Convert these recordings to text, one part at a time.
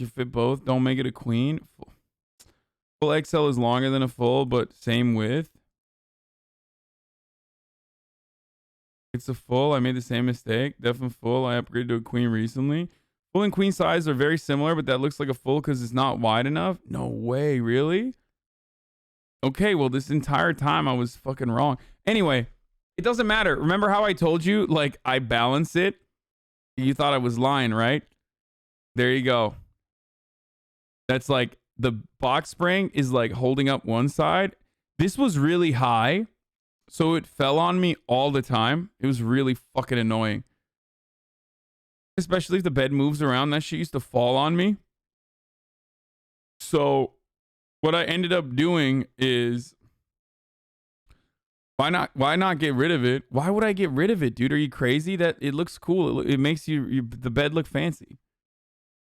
You fit both. Don't make it a queen. Full XL is longer than a full, but same width. It's a full. I made the same mistake. Definitely full. I upgraded to a queen recently. Full and queen size are very similar, but that looks like a full because it's not wide enough. No way. Really? Okay, well, this entire time I was fucking wrong. Anyway, it doesn't matter. Remember how I told you, like, I balance it? You thought I was lying, right? There you go. That's like, the box spring is like holding up one side. This was really high, so it fell on me all the time. It was really fucking annoying. Especially if the bed moves around, that shit used to fall on me. So what I ended up doing is, why not get rid of it? Why would I get rid of it, dude? Are you crazy? That it looks cool. It makes the bed look fancy.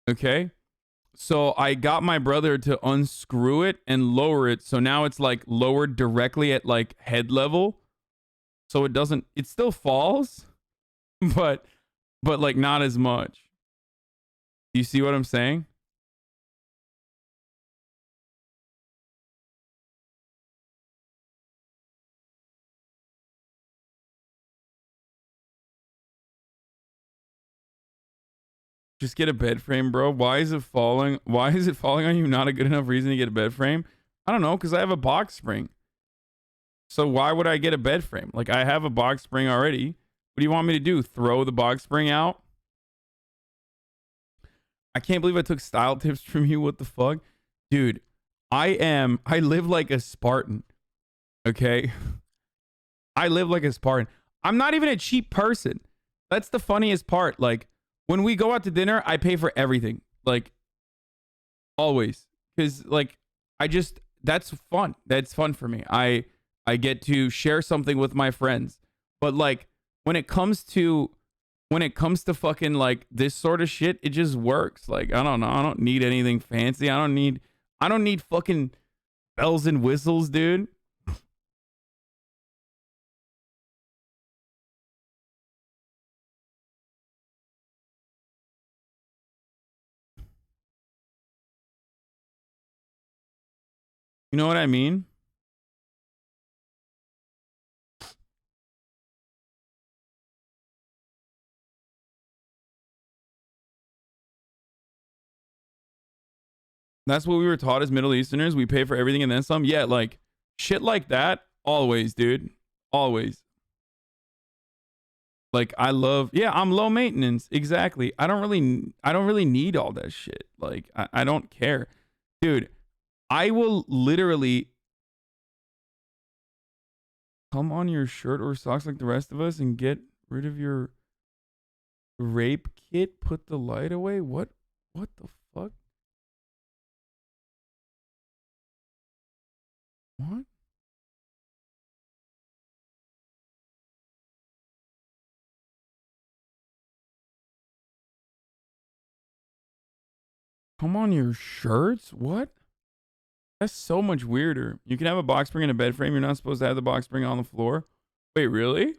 Okay? So I got my brother to unscrew it and lower it. So now it's like lowered directly at like head level. So it still falls, but like not as much. You see what I'm saying? Just get a bed frame, bro. Why is it falling? Why is it falling on you? Not a good enough reason to get a bed frame? I don't know, because I have a box spring. So why would I get a bed frame? Like, I have a box spring already. What do you want me to do? Throw the box spring out? I can't believe I took style tips from you. What the fuck? Dude, I live like a Spartan. Okay? I live like a Spartan. I'm not even a cheap person. That's the funniest part. Like, when we go out to dinner, I pay for everything. Like, always. Because, like, that's fun. That's fun for me. I get to share something with my friends. But, like, when it comes to fucking, like, this sort of shit, it just works. Like, I don't know. I don't need anything fancy. I don't need fucking bells and whistles, dude. You know what I mean? That's what we were taught as Middle Easterners. We pay for everything and then some. Yeah, like shit like that. Always, dude. Always. Like yeah, I'm low maintenance. Exactly. I don't really need all that shit. Like I don't care. Dude, I will literally come on your shirt or socks like the rest of us and get rid of your rape kit, put the light away. What the fuck? What? Come on your shirts? What? That's so much weirder. You can have a box spring in a bed frame. You're not supposed to have the box spring on the floor. Wait, really?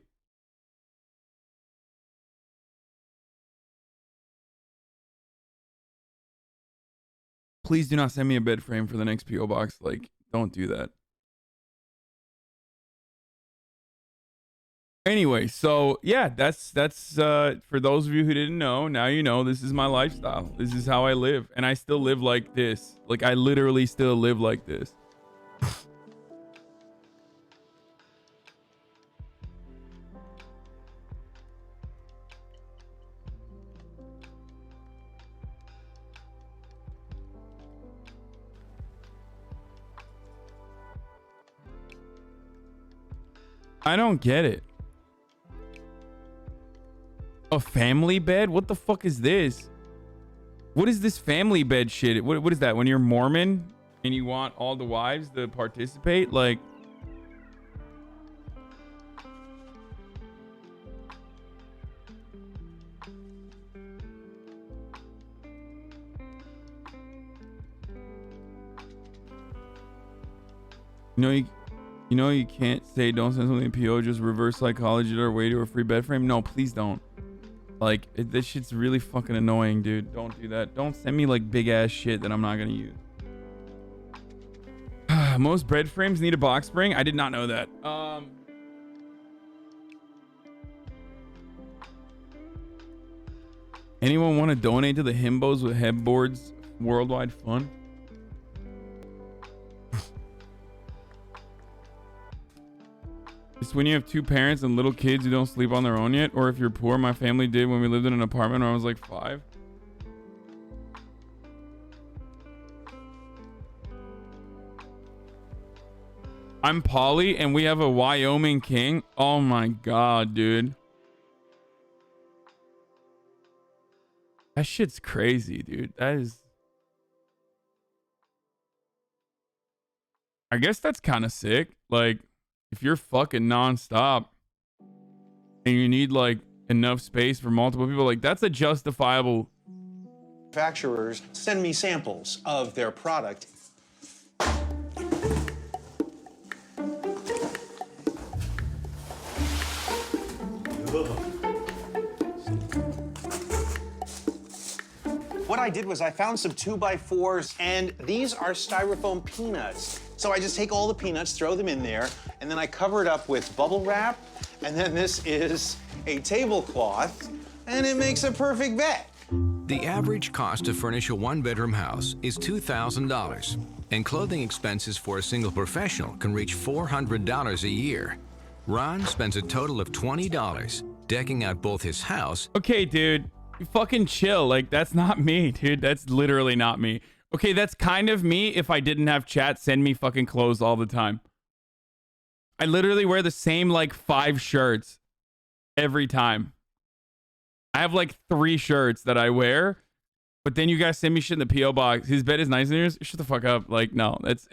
Please do not send me a bed frame for the next PO box. Like, don't do that. Anyway, so yeah, that's for those of you who didn't know, now you know. This is my lifestyle. This is how I live, and I still live like this. Like, I literally still live like this. I don't get it. A family bed? What the fuck is this? What is this family bed shit? What is that? When you're Mormon and you want all the wives to participate? Like, you can't say don't send something to PO, just reverse psychology our way to a free bed frame. No, please don't. This shit's really fucking annoying, dude. Don't do that. Don't send me like big ass shit that I'm not gonna use. Most bread frames need a box spring. I did not know that. Anyone want to donate to the Himbos with Headboards Worldwide Fund? It's when you have two parents and little kids who don't sleep on their own yet, or if you're poor. My family did when we lived in an apartment when I was like 5. I'm Polly and we have a Wyoming king. Oh my god, dude. That shit's crazy, dude. That is... I guess that's kind of sick. Like, if you're fucking nonstop and you need like enough space for multiple people, like that's a justifiable... Manufacturers send me samples of their product. What I did was I found some 2x4s, and these are styrofoam peanuts. So I just take all the peanuts, throw them in there, and then I cover it up with bubble wrap, and then this is a tablecloth, and it makes a perfect bed. The average cost to furnish a one-bedroom house is $2,000, and clothing expenses for a single professional can reach $400 a year. Ron spends a total of $20 decking out both his house... Okay, dude. You fucking chill. Like, that's not me, dude. That's literally not me. Okay, that's kind of me if I didn't have chat send me fucking clothes all the time. I literally wear the same, like, 5 shirts every time. I have, like, 3 shirts that I wear, but then you guys send me shit in the P.O. box. His bed is nicer than yours? Shut the fuck up. Like, no. It's...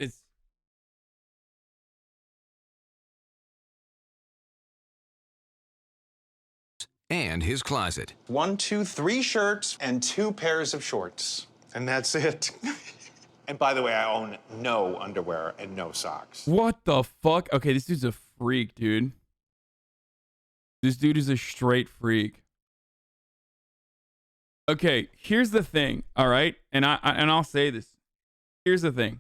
and his closet. 1, 2, 3 shirts and 2 pairs of shorts. And that's it. And by the way, I own no underwear and no socks. What the fuck? Okay, this dude's a freak, dude. This dude is a straight freak. Okay, here's the thing, all right? And I'll say this. Here's the thing.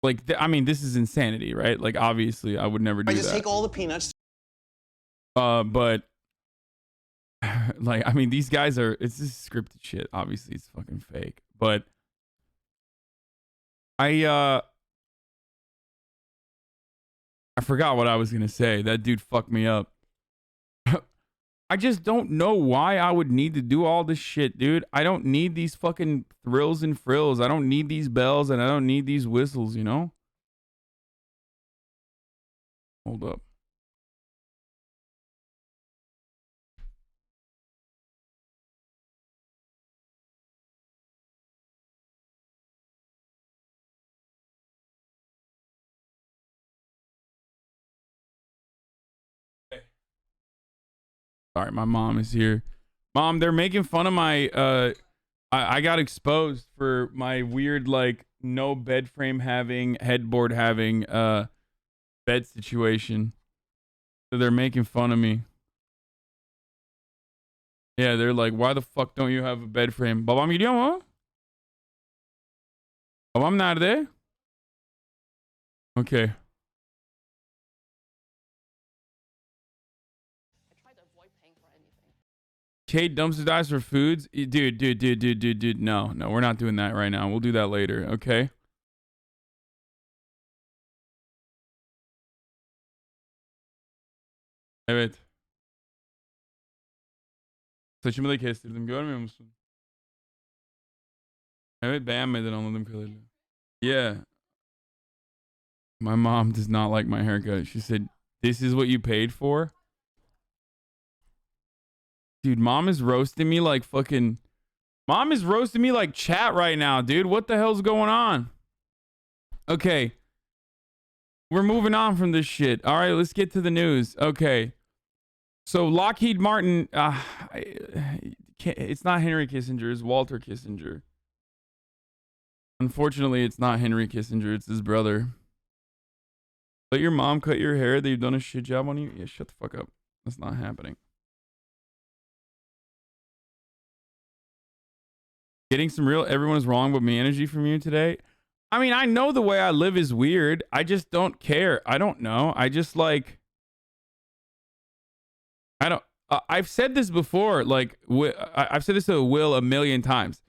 Like, I mean, this is insanity, right? Like, obviously, I would never do that. I just take all the peanuts. But, like, I mean, these guys are, it's just scripted shit. Obviously, it's fucking fake. But, I forgot what I was gonna say. That dude fucked me up. I just don't know why I would need to do all this shit, dude. I don't need these fucking thrills and frills. I don't need these bells and I don't need these whistles, you know? Hold up. Sorry, my mom is here. Mom, they're making fun of my I got exposed for my weird, like, no bed frame having, headboard having bed situation. So they're making fun of me. Yeah, they're like, why the fuck don't you have a bed frame? Babam gidiyor mu? Babam nerede? Okay. Kate dumpster dives for foods. Dude. No, we're not doing that right now. We'll do that later, okay? Evet. Saçımı da kestirdim. Görmüyor musun? Evet, beğenmedin anladığım kadarıyla. Yeah. My mom does not like my haircut. She said, "This is what you paid for?" Dude, mom is roasting me like fucking... Mom is roasting me like chat right now, dude. What the hell's going on? Okay. We're moving on from this shit. All right, let's get to the news. Okay. So Lockheed Martin... it's not Henry Kissinger. It's Walter Kissinger. Unfortunately, it's not Henry Kissinger. It's his brother. Let your mom cut your hair. They've done a shit job on you. Yeah, shut the fuck up. That's not happening. Getting some real everyone is wrong but me energy from you today. I mean, I know the way I live is weird. I just don't care. I don't know. I just like. I don't. I've said this before. Like, I've said this to Will a million times.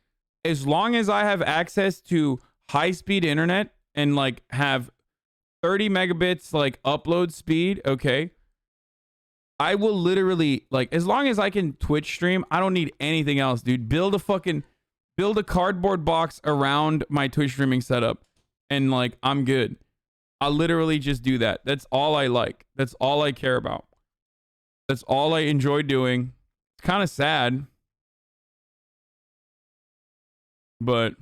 As long as I have access to high-speed internet and like have 30 megabits like upload speed, okay, I will literally like as long as I can Twitch stream, I don't need anything else, dude. Build a cardboard box around my Twitch streaming setup and like I'm good. I'll literally just do that. That's all I like. That's all I care about. That's all I enjoy doing. It's kind of sad, but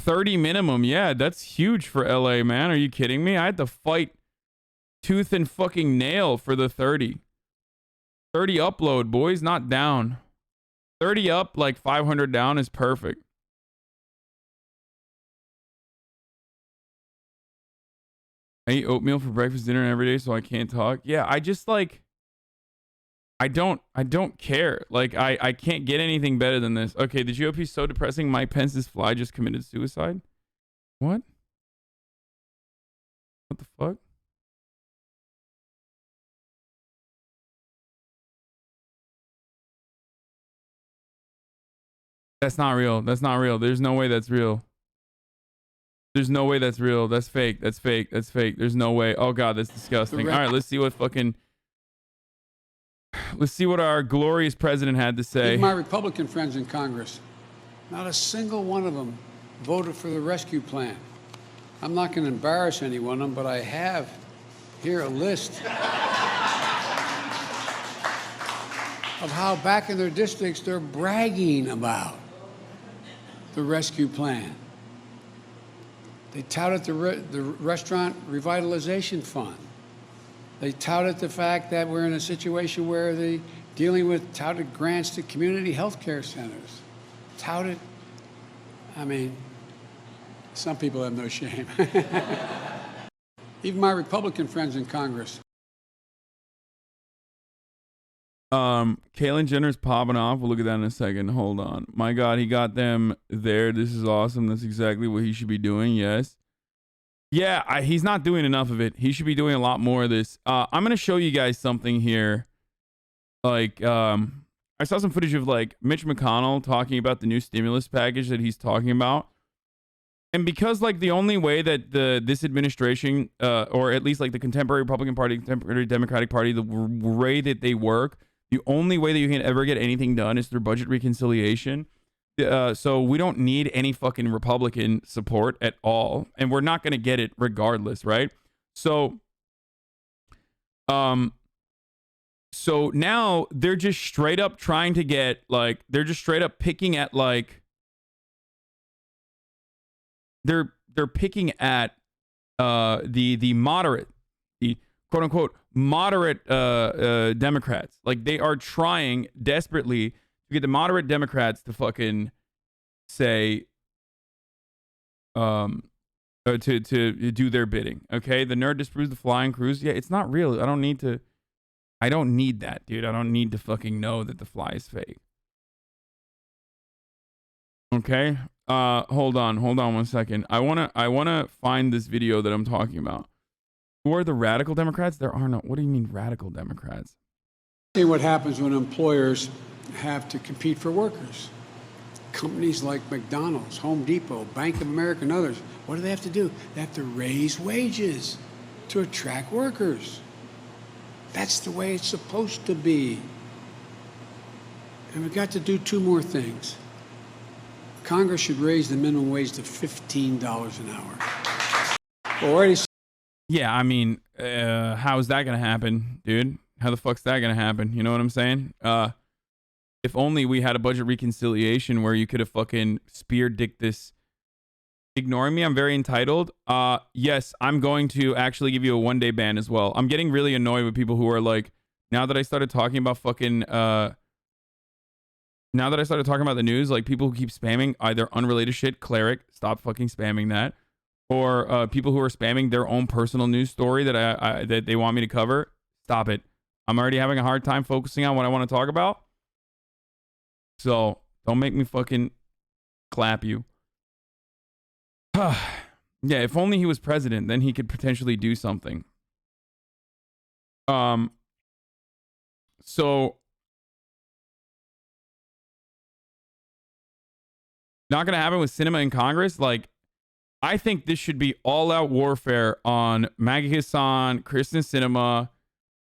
30 minimum. Yeah, that's huge for LA, man. Are you kidding me? I had to fight tooth and fucking nail for the 30. 30 upload, boys, not down. 30 up, like 500 down is perfect. I eat oatmeal for breakfast, dinner, and every day, so I can't talk. Yeah, I just like I don't care. Like I can't get anything better than this. Okay, the GOP is so depressing. Mike Pence's fly just committed suicide. What? What the fuck? That's not real. That's not real. There's no way that's real. There's no way that's real. That's fake. That's fake. That's fake. There's no way. Oh god, that's disgusting. All right, let's see what our glorious president had to say. Even my Republican friends in Congress, not a single one of them voted for the rescue plan. I'm not going to embarrass any one of them, but I have here a list of how back in their districts they're bragging about the rescue plan. They touted the restaurant revitalization fund. They touted the fact that we're in a situation where they're dealing with touted grants to community health care centers. Touted, I mean, some people have no shame. Even my Republican friends in Congress. Caitlyn Jenner's popping off. We'll look at that in a second. Hold on. My God, he got them there. This is awesome. That's exactly what he should be doing. Yes. Yeah, he's not doing enough of it. He should be doing a lot more of this. I'm going to show you guys something here. Like, I saw some footage of like Mitch McConnell talking about the new stimulus package that he's talking about. And because like the only way that this administration, or at least like the contemporary Republican Party, contemporary Democratic Party, the way that they work, the only way that you can ever get anything done is through budget reconciliation. So we don't need any fucking Republican support at all, and we're not going to get it regardless, right? So now they're just straight up trying to get like they're just straight up picking at like they're picking at the moderate, the quote unquote moderate Democrats. Like they are trying desperately to get the moderate Democrats to fucking say to do their bidding. Okay, the nerd disproves the flying cruise. Yeah, it's not real. I don't need that, dude. I don't need to fucking know that the fly is fake. Okay. Hold on 1 second. I wanna find this video that I'm talking about. Who are the radical Democrats? There are no. What do you mean radical Democrats? See what happens when employers have to compete for workers. Companies like McDonald's, Home Depot, Bank of America, and others. What do they have to do? They have to raise wages to attract workers. That's the way it's supposed to be. And we've got to do two more things. Congress should raise the minimum wage to $15 an hour. Already. Yeah, I mean, how is that gonna happen, dude? How the fuck's that gonna happen? You know what I'm saying? If only we had a budget reconciliation where you could have fucking spear dick this. Ignoring me, I'm very entitled. Yes, I'm going to actually give you a 1-day ban as well. I'm getting really annoyed with people who are like, now that I started talking about fucking now that I started talking about the news, like people who keep spamming either unrelated shit, cleric, stop fucking spamming that. or people who are spamming their own personal news story that that they want me to cover, stop it. I'm already having a hard time focusing on what I want to talk about. So don't make me fucking clap you. Yeah, if only he was president, then he could potentially do something. So not gonna happen with cinema in Congress. Like, I think this should be all-out warfare on Maggie Hassan, Kristen Sinema,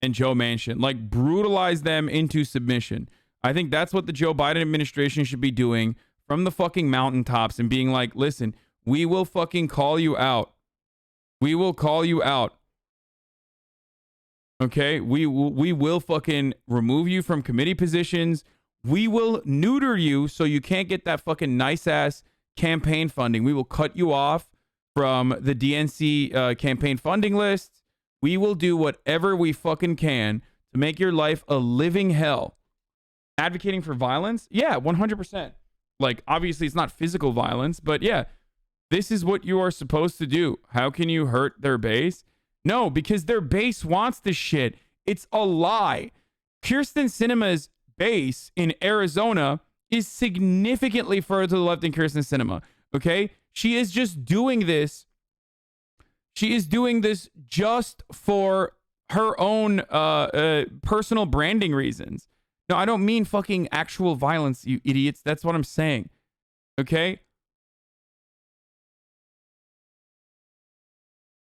and Joe Manchin. Like, brutalize them into submission. I think that's what the Joe Biden administration should be doing from the fucking mountaintops and being like, listen, we will fucking call you out. We will call you out. Okay? We will fucking remove you from committee positions. We will neuter you so you can't get that fucking nice-ass campaign funding. We will cut you off from the DNC campaign funding list. We will do whatever we fucking can to make your life a living hell. Advocating for violence? Yeah, 100%. Like, obviously, it's not physical violence, but yeah, this is what you are supposed to do. How can you hurt their base? No, because their base wants this shit. It's a lie. Kyrsten Sinema's base in Arizona is significantly further to the left than Kyrsten Sinema. Okay? She is just doing this. She is doing this just for her own personal branding reasons. No, I don't mean fucking actual violence, you idiots. That's what I'm saying. Okay?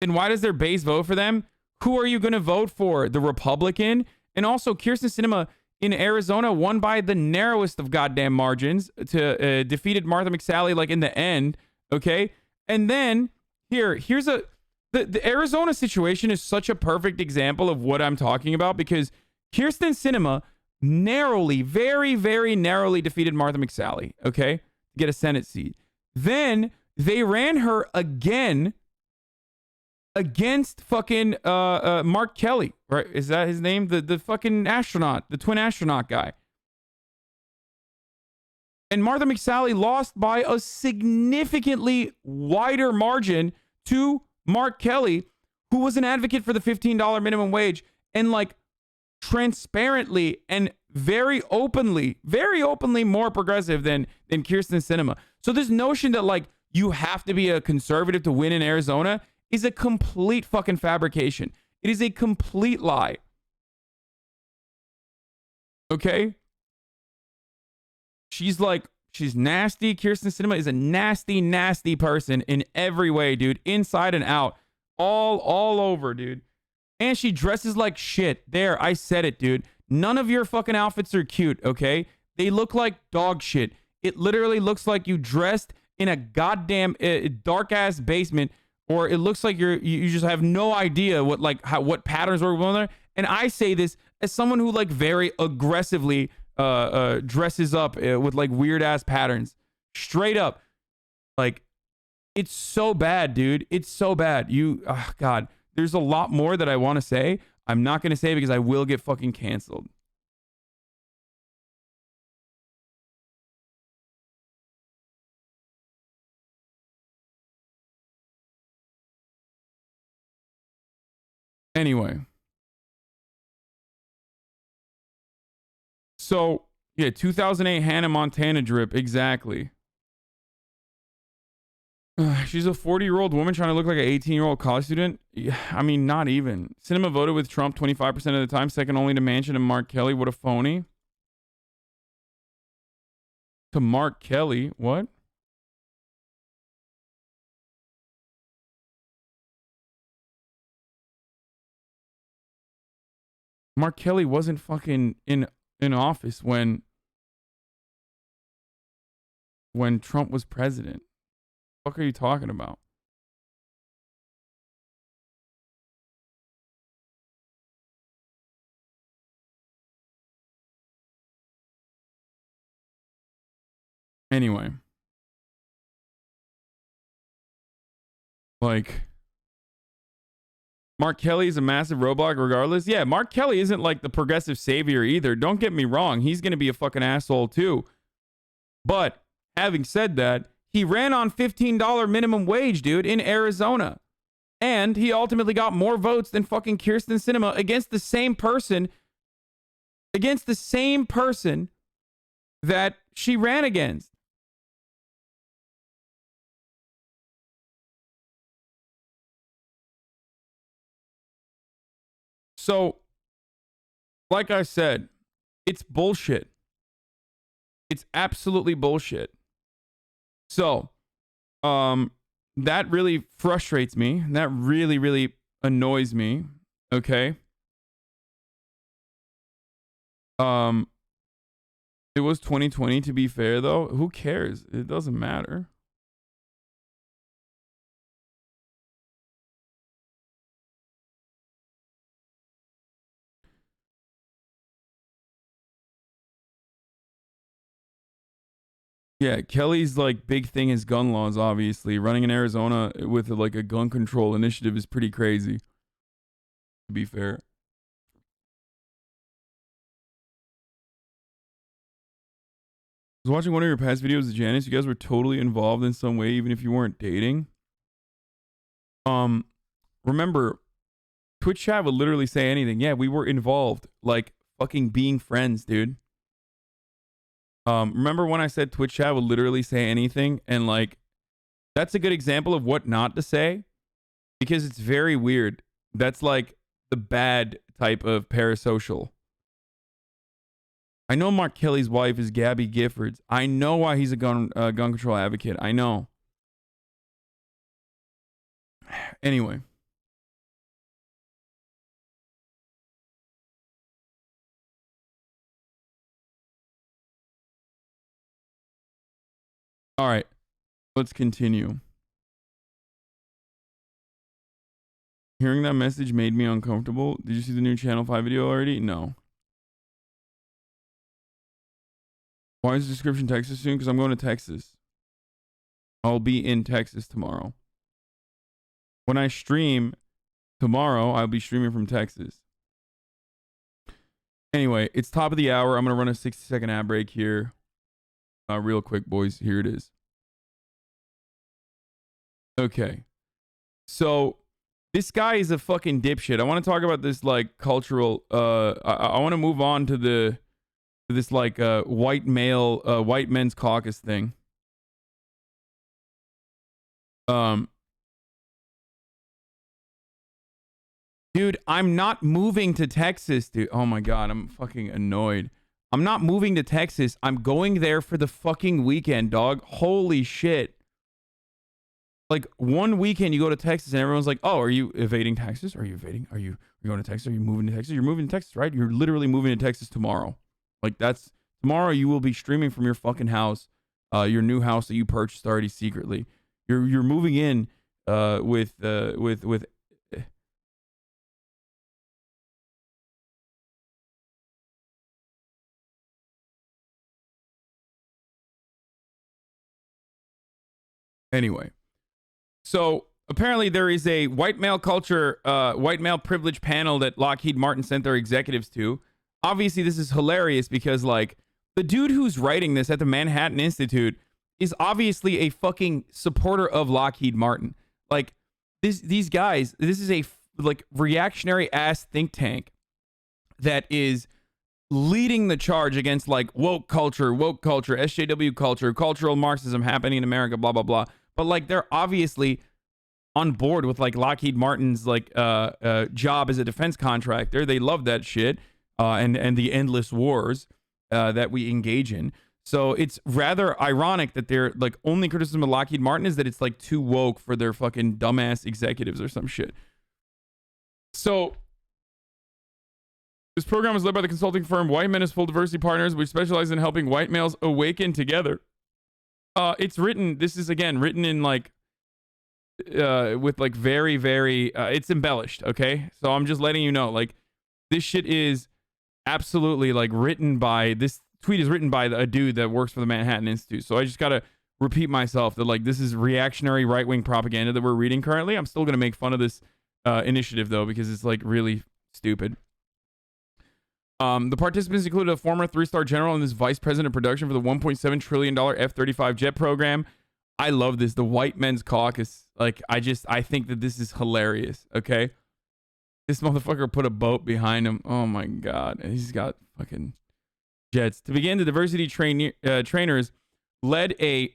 And why does their base vote for them? Who are you going to vote for? The Republican? And also, Kyrsten Sinema in Arizona won by the narrowest of goddamn margins to defeated Martha McSally like in the end. Okay? And then here's the Arizona situation is such a perfect example of what I'm talking about, because Kyrsten Sinema narrowly, very, very narrowly defeated Martha McSally, okay, to get a Senate seat. Then they ran her again against fucking Mark Kelly, right? Is that his name? The fucking astronaut, the twin astronaut guy. And Martha McSally lost by a significantly wider margin to Mark Kelly, who was an advocate for the $15 minimum wage and like transparently and very openly more progressive than Kyrsten Sinema. So this notion that like you have to be a conservative to win in Arizona is a complete fucking fabrication. It is a complete lie. Okay? She's nasty. Kyrsten Sinema is a nasty, nasty person in every way, dude. Inside and out. All over, dude. And she dresses like shit. There, I said it, dude. None of your fucking outfits are cute, okay? They look like dog shit. It literally looks like you dressed in a goddamn dark-ass basement, or it looks like you just have no idea what patterns are going there. And I say this as someone who like very aggressively dresses up with like weird-ass patterns. Straight up. Like, it's so bad, dude. It's so bad. God. There's a lot more that I want to say. I'm not going to say because I will get fucking canceled. Anyway. So, yeah, 2008 Hannah Montana drip. Exactly. She's a 40-year-old woman trying to look like an 18-year-old college student. Yeah, I mean, not even. Sinema voted with Trump 25% of the time, second only to Manchin and Mark Kelly. What a phony. To Mark Kelly? What? Mark Kelly wasn't fucking in office when Trump was president. What are you talking about? Anyway. Like, Mark Kelly is a massive roadblock regardless. Yeah, Mark Kelly isn't like the progressive savior either. Don't get me wrong. He's going to be a fucking asshole too. But having said that, he ran on $15 minimum wage, dude, in Arizona. And he ultimately got more votes than fucking Kirsten Sinema against the same person that she ran against. So, like I said, it's bullshit. It's absolutely bullshit. So, that really frustrates me. That really, really annoys me. Okay. It was 2020, to be fair, though. Who cares? It doesn't matter. Yeah, Kelly's like big thing is gun laws, obviously. Running in Arizona with like a gun control initiative is pretty crazy, to be fair. I was watching one of your past videos with Janice. You guys were totally involved in some way, even if you weren't dating. Remember, Twitch chat would literally say anything. Yeah, we were involved. Like, fucking being friends, dude. Remember when I said Twitch chat would literally say anything? And, like, that's a good example of what not to say. Because it's very weird. That's, like, the bad type of parasocial. I know Mark Kelly's wife is Gabby Giffords. I know why he's a gun control advocate. I know. Anyway. All right. Let's continue. Hearing that message made me uncomfortable. Did you see the new Channel 5 video already? No. Why is the description Texas soon? Because I'm going to Texas. I'll be in Texas tomorrow. When I stream tomorrow, I'll be streaming from Texas. Anyway, it's top of the hour. I'm going to run a 60-second ad break here. Real quick, boys. Here it is. Okay. So, this guy is a fucking dipshit. I want to talk about this, like, cultural... I want to move on to this, like, white men's caucus thing. Dude, I'm not moving to Texas, dude. Oh my God, I'm fucking annoyed. I'm not moving to Texas. I'm going there for the fucking weekend, dog. Holy shit. Like, one weekend you go to Texas and everyone's like, oh, are you evading taxes? Are you evading? Are you going to Texas? Are you moving to Texas? You're moving to Texas, right? You're literally moving to Texas tomorrow. Like, that's tomorrow. You will be streaming from your fucking house, your new house that you purchased already secretly. You're moving in with. Anyway, so apparently there is a white male culture, white male privilege panel that Lockheed Martin sent their executives to. Obviously, this is hilarious because, like, the dude who's writing this at the Manhattan Institute is obviously a fucking supporter of Lockheed Martin. Like, these guys, this is a like reactionary ass think tank that is leading the charge against like woke culture, SJW culture, cultural Marxism happening in America, blah blah blah. But like they're obviously on board with like Lockheed Martin's like job as a defense contractor. They love that shit and the endless wars that we engage in. So it's rather ironic that their like only criticism of Lockheed Martin is that it's like too woke for their fucking dumbass executives or some shit. So this program is led by the consulting firm White Men as Full Diversity Partners, which specializes in helping white males awaken together. It's written, this is again written in like with like very, very it's embellished, okay? So I'm just letting you know, like, this shit is absolutely like written by, this tweet is written by a dude that works for the Manhattan Institute. So I just gotta repeat myself that like this is reactionary right-wing propaganda that we're reading currently. I'm still gonna make fun of this initiative though, because it's like really stupid. The participants included a former 3-star general and this vice president of production for the $1.7 trillion F-35 jet program. I love this. The white men's caucus. Like, I think that this is hilarious. Okay. This motherfucker put a boat behind him. Oh my God. And he's got fucking jets. To begin, the diversity trainers led a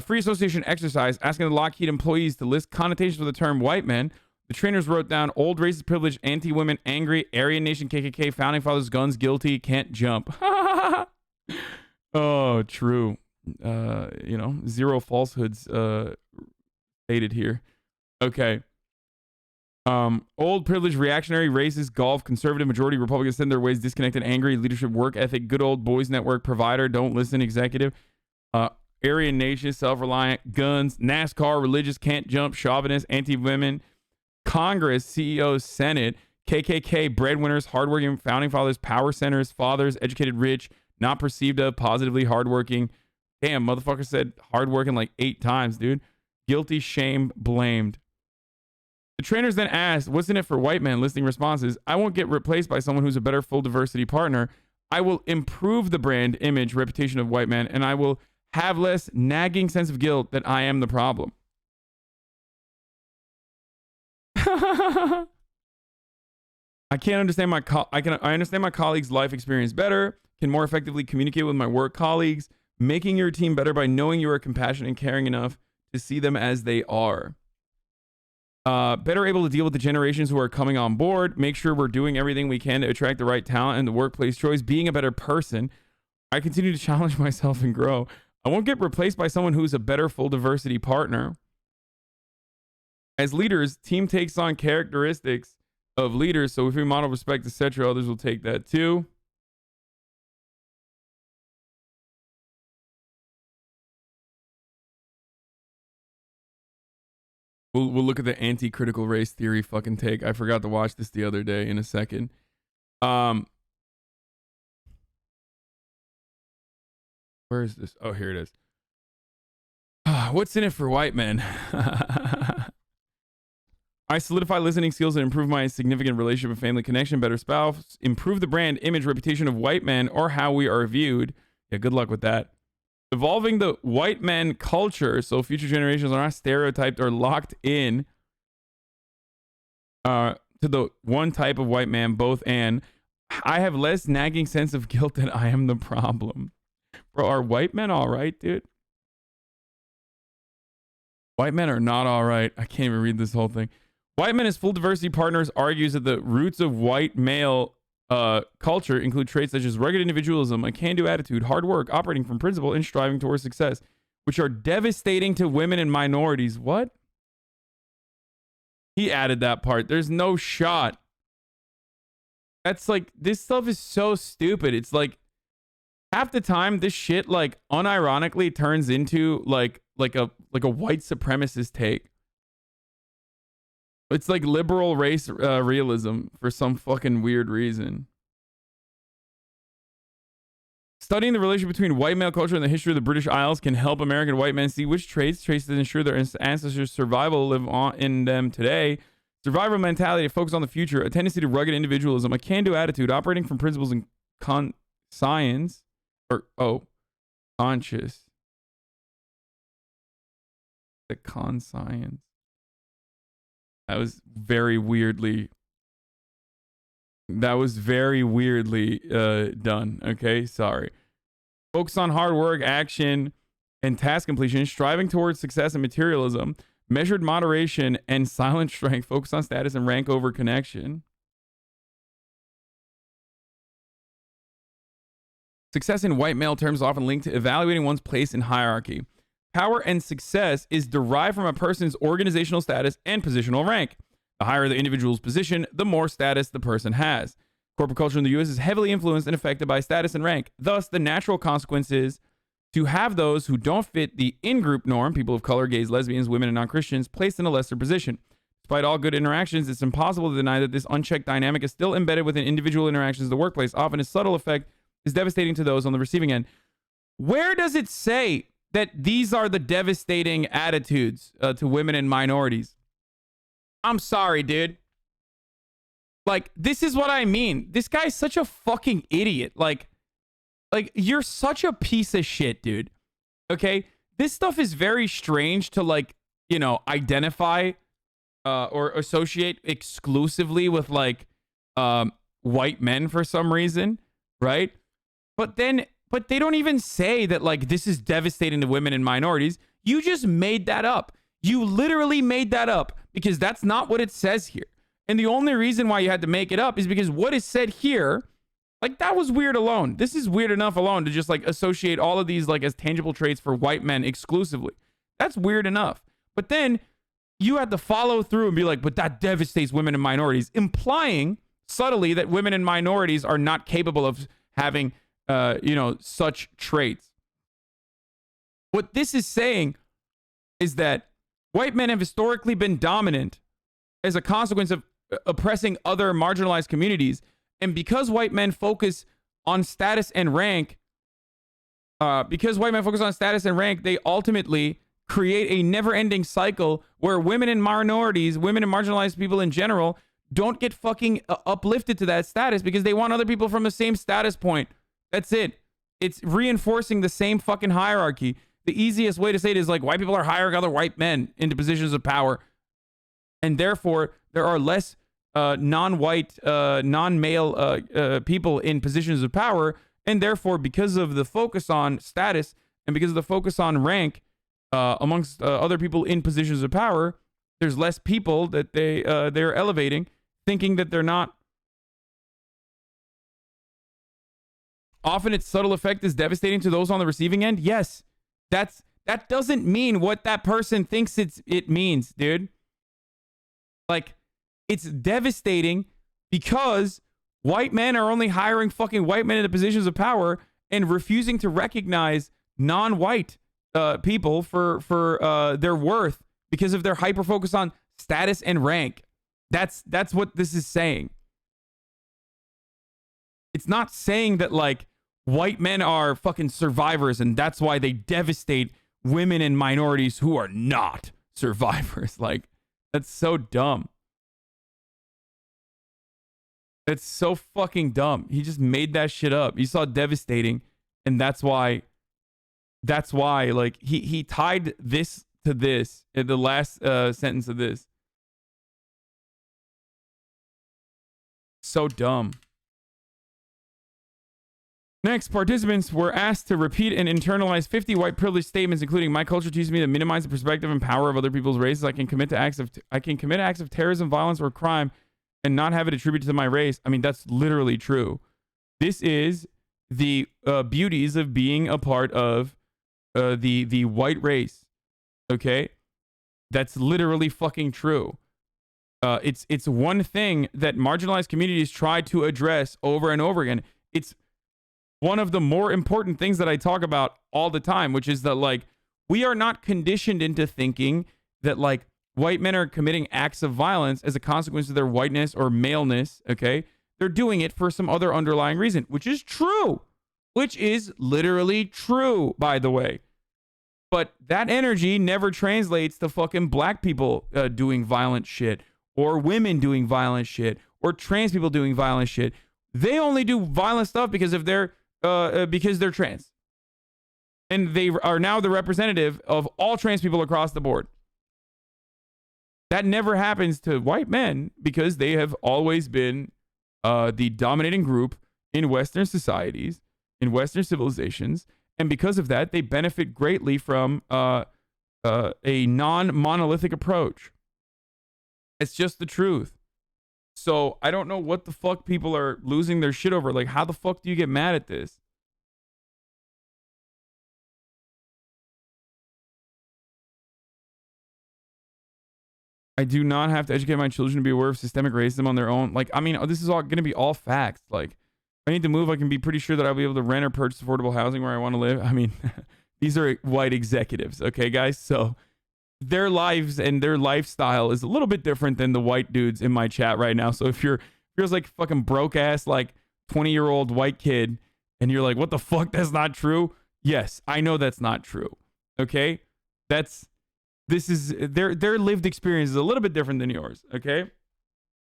free association exercise asking the Lockheed employees to list connotations for the term white men. The trainers wrote down old racist privilege, anti-women, angry, Aryan Nation, KKK, founding fathers, guns, guilty, can't jump. Oh, true. Zero falsehoods stated here. Okay. Old privilege, reactionary, racist, golf, conservative, majority, Republicans send their ways, disconnected, angry, leadership, work ethic, good old boys network, provider, don't listen, executive, Aryan Nation, self-reliant, guns, NASCAR, religious, can't jump, chauvinist, anti-women, Congress, CEOs, Senate, KKK, breadwinners, hardworking, founding fathers, power centers, fathers, educated, rich, not perceived of, positively hardworking. Damn, motherfucker said hardworking like 8 times, dude. Guilty, shame, blamed. The trainers then asked, what's in it for white men? Listing responses. I won't get replaced by someone who's a better full diversity partner. I will improve the brand, image, reputation of white men, and I will have less nagging sense of guilt that I am the problem. I can't understand I understand my colleagues' life experience better, can more effectively communicate with my work colleagues, making your team better by knowing you are compassionate and caring enough to see them as they are. Better able to deal with the generations who are coming on board, make sure we're doing everything we can to attract the right talent and the workplace choice, being a better person. I continue to challenge myself and grow. I won't get replaced by someone who's a better full diversity partner. As leaders, team takes on characteristics of leaders. So if we model respect, etc., others will take that too. We'll look at the anti-critical race theory fucking take. I forgot to watch this the other day in a second. Where is this? Oh, here it is. What's in it for white men? I solidify listening skills and improve my significant relationship and family connection, better spouse, improve the brand, image, reputation of white men or how we are viewed. Yeah, good luck with that. Evolving the white men culture so future generations are not stereotyped or locked in to the one type of white man, both and. I have less nagging sense of guilt that I am the problem. Bro, are white men all right, dude? White men are not all right. I can't even read this whole thing. White men as full diversity partners argues that the roots of white male culture include traits such as rugged individualism, a can-do attitude, hard work, operating from principle, and striving towards success, which are devastating to women and minorities. What? He added that part. There's no shot. That's like, this stuff is so stupid. It's like, half the time, this shit, like, unironically turns into, like a white supremacist take. It's like liberal race realism for some fucking weird reason. Studying the relationship between white male culture and the history of the British Isles can help American white men see which traits that ensure their ancestors' survival live on in them today. Survival mentality, to focus on the future, a tendency to rugged individualism, a can-do attitude, operating from principles and conscience, conscious. The conscience. That was very weirdly done. Okay, sorry. Focus on hard work, action, and task completion, striving towards success and materialism, measured moderation and silent strength, focus on status and rank over connection. Success in white male terms is often linked to evaluating one's place in hierarchy. Power and success is derived from a person's organizational status and positional rank. The higher the individual's position, the more status the person has. Corporate culture in the U.S. is heavily influenced and affected by status and rank. Thus, the natural consequence is to have those who don't fit the in-group norm, people of color, gays, lesbians, women, and non-Christians, placed in a lesser position. Despite all good interactions, it's impossible to deny that this unchecked dynamic is still embedded within individual interactions in the workplace. Often, a subtle effect is devastating to those on the receiving end. Where does it say that these are the devastating attitudes to women and minorities? I'm sorry, dude. Like, this is what I mean. This guy's such a fucking idiot. Like, you're such a piece of shit, dude. Okay? this stuff is very strange to like, you know, identify or associate exclusively with like white men for some reason, right? But they don't even say that like this is devastating to women and minorities. You just made that up. You literally made that up because that's not what it says here. And the only reason why you had to make it up is because what is said here, like that was weird alone. This is weird enough alone to just like associate all of these like as tangible traits for white men exclusively. That's weird enough. But then you had to follow through and be like, but that devastates women and minorities, implying subtly that women and minorities are not capable of having, you know, such traits. What this is saying is that white men have historically been dominant as a consequence of oppressing other marginalized communities. And because white men focus on status and rank, they ultimately create a never-ending cycle where women and minorities, women and marginalized people in general, don't get fucking uplifted to that status because they want other people from the same status point. That's it. It's reinforcing the same fucking hierarchy. The easiest way to say it is like white people are hiring other white men into positions of power. And therefore, there are less non-white, non-male people in positions of power. And therefore, because of the focus on status and because of the focus on rank amongst other people in positions of power, there's less people that they're elevating, thinking that they're not. Often its subtle effect is devastating to those on the receiving end. Yes, that doesn't mean what that person thinks it means, dude. Like, it's devastating because white men are only hiring fucking white men into positions of power and refusing to recognize non-white people for their worth because of their hyper focus on status and rank. That's what this is saying. It's not saying that like white men are fucking survivors and that's why they devastate women and minorities who are not survivors. Like, that's so dumb. It's so fucking dumb. He just made that shit up. He saw devastating, and that's why like he tied this to this in the last sentence of this. So dumb. Next, participants were asked to repeat and internalize 50 white privilege statements, including "My culture teaches me to minimize the perspective and power of other people's races. I can commit acts of terrorism, violence, or crime, and not have it attributed to my race." I mean, that's literally true. This is the beauties of being a part of the white race. Okay, that's literally fucking true. It's one thing that marginalized communities try to address over and over again. It's one of the more important things that I talk about all the time, which is that like we are not conditioned into thinking that like white men are committing acts of violence as a consequence of their whiteness or maleness. Okay, they're doing it for some other underlying reason, which is true, which is literally true, by the way. But that energy never translates to fucking black people doing violent shit, or women doing violent shit, or trans people doing violent shit. They only do violent stuff because they're trans, and they are now the representative of all trans people across the board. That never happens to white men because they have always been the dominating group in Western societies, in Western civilizations, and because of that, they benefit greatly from a non-monolithic approach. It's just the truth. So I don't know what the fuck people are losing their shit over. Like, how the fuck do you get mad at this? I do not have to educate my children to be aware of systemic racism on their own. Like, I mean, this is all going to be all facts. Like, if I need to move, I can be pretty sure that I'll be able to rent or purchase affordable housing where I want to live. I mean, these are white executives, okay, guys? So their lives and their lifestyle is a little bit different than the white dudes in my chat right now. So if you're like fucking broke ass like 20-year-old white kid and you're like, what the fuck, that's not true? Yes, I know that's not true. Okay? This is their lived experience is a little bit different than yours, okay?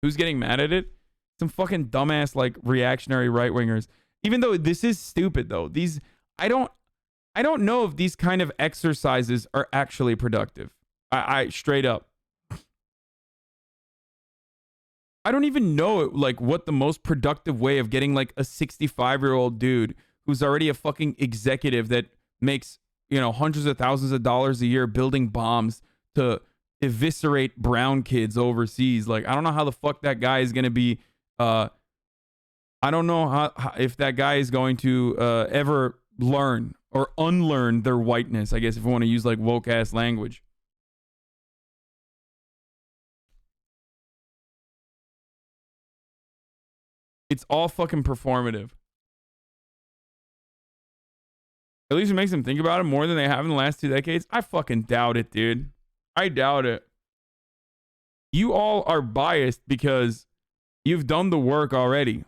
Who's getting mad at it? Some fucking dumbass like reactionary right-wingers. Even though this is stupid though. I I don't know if these kind of exercises are actually productive. I straight up. I don't even know like what the most productive way of getting like a 65-year-old dude who's already a fucking executive that makes, you know, hundreds of thousands of dollars a year building bombs to eviscerate brown kids overseas. Like, I don't know how the fuck that guy is going to be. I don't know how if that guy is going to ever learn or unlearn their whiteness, I guess, if we want to use like woke ass language. It's all fucking performative. At least it makes them think about it more than they have in the last 2 decades. I fucking doubt it, dude. I doubt it. You all are biased because you've done the work already.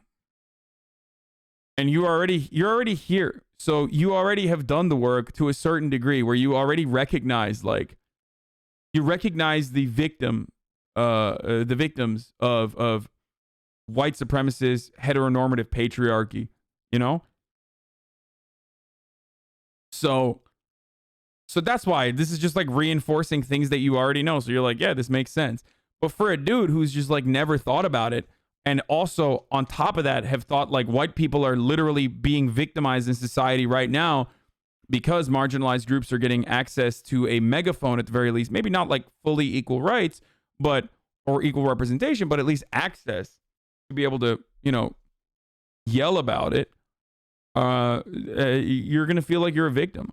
And you're already here. So you already have done the work to a certain degree where you already recognize, like, you recognize the victims of white supremacist heteronormative patriarchy, you know? So that's why this is just like reinforcing things that you already know. So you're like, yeah, this makes sense. But for a dude who's just like never thought about it, and also on top of that have thought like white people are literally being victimized in society right now because marginalized groups are getting access to a megaphone at the very least, maybe not like fully equal rights, but or equal representation, but at least access to be able to, you know, yell about it. You're going to feel like you're a victim.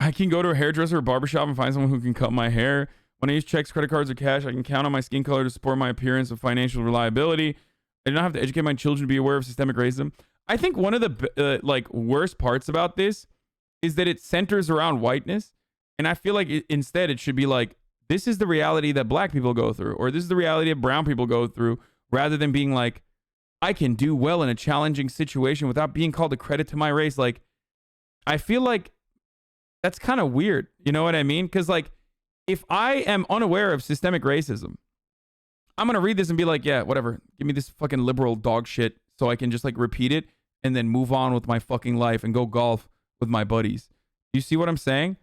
I can go to a hairdresser or barbershop and find someone who can cut my hair. When I use checks, credit cards, or cash, I can count on my skin color to support my appearance of financial reliability. I do not have to educate my children to be aware of systemic racism. I think one of the like worst parts about this is that it centers around whiteness. And I feel like instead it should be like, this is the reality that black people go through, or this is the reality that brown people go through, rather than being like, I can do well in a challenging situation without being called a credit to my race. Like, I feel like that's kind of weird. You know what I mean? Because like, if I am unaware of systemic racism, I'm going to read this and be like, yeah, whatever. Give me this fucking liberal dog shit so I can just like repeat it and then move on with my fucking life and go golf with my buddies. You see what I'm saying?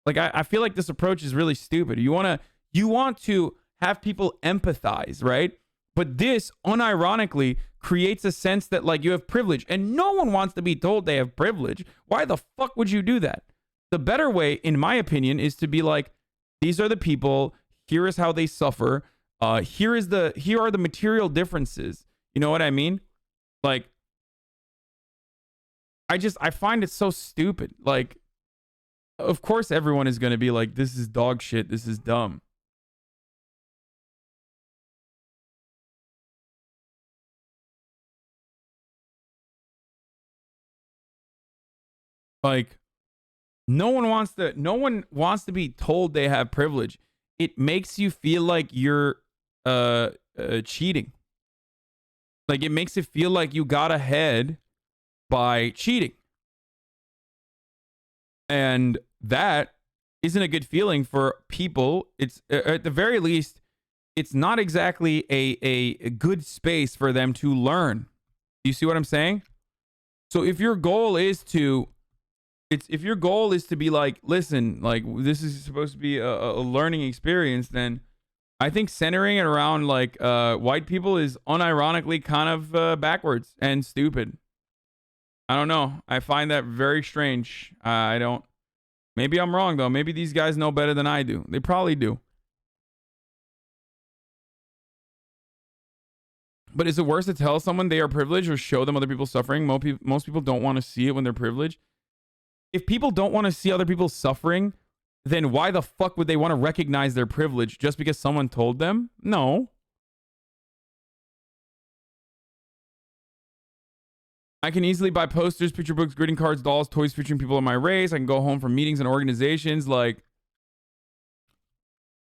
Like, I feel like this approach is really stupid. You want to have people empathize, right? But this unironically creates a sense that like you have privilege, and no one wants to be told they have privilege. Why the fuck would you do that? The better way, in my opinion, is to be like, these are the people. Here is how they suffer. Here are the material differences. You know what I mean? Like, I find it so stupid. Like, of course, everyone is going to be like, this is dog shit. This is dumb. Like, no one wants to be told they have privilege. It makes you feel like you're cheating. Like, it makes it feel like you got ahead by cheating. And that isn't a good feeling for people. It's at the very least, it's not exactly a good space for them to learn. Do you see what I'm saying? So if your goal is to be like, listen, like, this is supposed to be a learning experience, then I think centering it around like white people is unironically kind of backwards and stupid. I don't know. I find that very strange. Maybe I'm wrong though. Maybe these guys know better than I do. They probably do. But is it worse to tell someone they are privileged or show them other people suffering? Most people don't want to see it when they're privileged. If people don't want to see other people suffering, then why the fuck would they want to recognize their privilege just because someone told them? No. I can easily buy posters, picture books, greeting cards, dolls, toys featuring people of my race. I can go home from meetings and organizations. Like,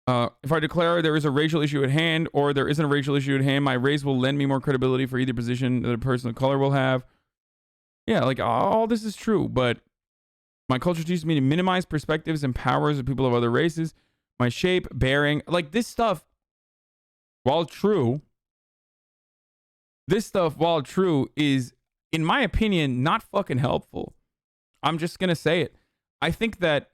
if I declare there is a racial issue at hand or there isn't a racial issue at hand, my race will lend me more credibility for either position that a person of color will have. Yeah, like, all this is true, but my culture teaches me to minimize perspectives and powers of people of other races. My shape, bearing, like, this stuff, while true, This stuff, while true, is, in my opinion, not fucking helpful. I'm just gonna say it. I think that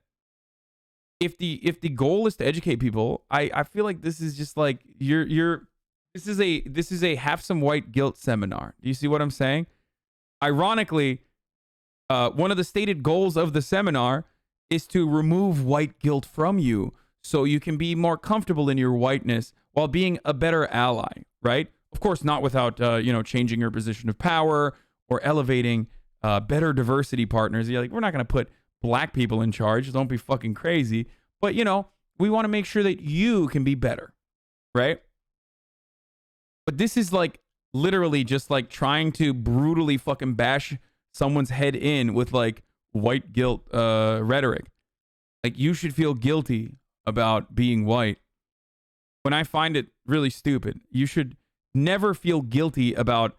if the goal is to educate people, I feel like this is just like this is a have some white guilt seminar. Do you see what I'm saying? Ironically, one of the stated goals of the seminar is to remove white guilt from you so you can be more comfortable in your whiteness while being a better ally, right? Of course, not without changing your position of power or elevating better diversity partners. You're like, we're not going to put black people in charge. Don't be fucking crazy. But, we want to make sure that you can be better, right? But this is like literally just like trying to brutally fucking bash someone's head in with like white guilt rhetoric. Like, you should feel guilty about being white. When I find it really stupid, you should never feel guilty about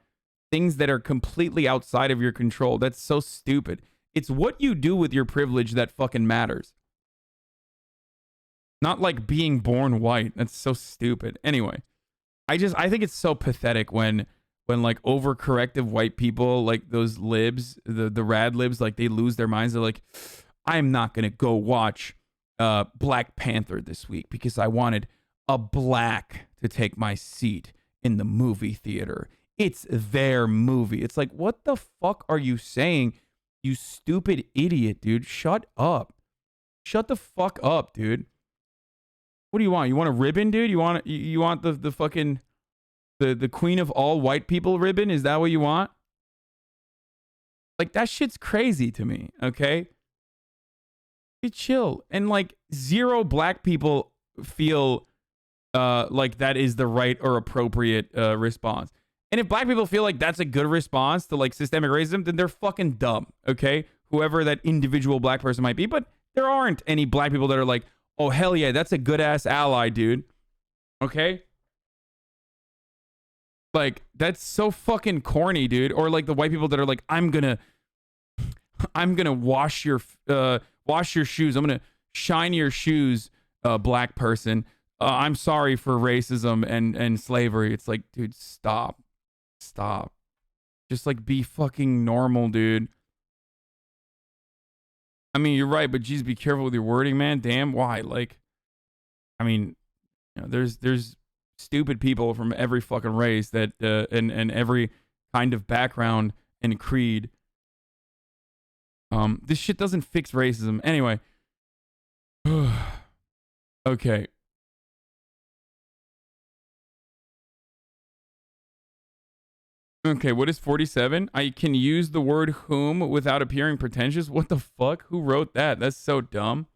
things that are completely outside of your control. That's so stupid. It's what you do with your privilege that fucking matters. Not like being born white. That's so stupid. Anyway, I think it's so pathetic when like overcorrective white people, like those libs, the rad libs, like they lose their minds. They're like, I'm not gonna go watch Black Panther this week because I wanted a black to take my seat in the movie theater. It's their movie. It's like, what the fuck are you saying, you stupid idiot, dude? Shut up. Shut the fuck up, dude. What do you want? You want a ribbon, dude? You want the fucking the queen of all white people ribbon? Is that what you want? Like, that shit's crazy to me, okay? Be chill. And like, zero black people feel like that is the right or appropriate response. And if black people feel like that's a good response to like systemic racism, then they're fucking dumb, okay? Whoever that individual black person might be. But there aren't any black people that are like, oh, hell yeah, that's a good-ass ally, dude. Okay? Like, that's so fucking corny, dude. Or like the white people that are like, I'm gonna wash your shoes. I'm gonna shine your shoes, black person. I'm sorry for racism and slavery. It's like, dude, stop. Just like be fucking normal, dude. I mean, you're right, but geez, be careful with your wording, man. Damn, why? Like, I mean, there's stupid people from every fucking race that and every kind of background and creed. This shit doesn't fix racism. Anyway. Okay. Okay, what is 47? I can use the word whom without appearing pretentious? What the fuck? Who wrote that? That's so dumb.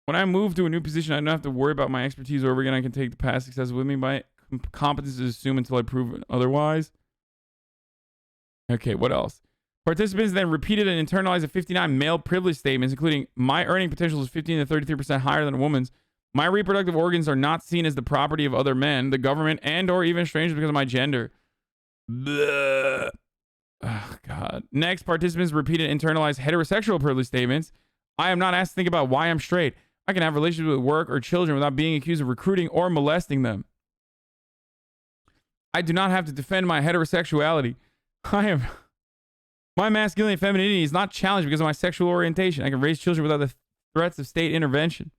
When I move to a new position, I don't have to worry about my expertise over again. I can take the past success with me. My competence is assumed until I prove otherwise. Okay, what else? Participants then repeated and internalized 59 male privilege statements, including my earning potential is 15 to 33% higher than a woman's. My reproductive organs are not seen as the property of other men, the government, and or even strangers because of my gender. Bleh. Oh, God. Next, participants repeated and internalized heterosexual privilege statements. I am not asked to think about why I'm straight. I can have relationships with work or children without being accused of recruiting or molesting them. I do not have to defend my heterosexuality. My masculinity and femininity is not challenged because of my sexual orientation. I can raise children without the threats of state intervention.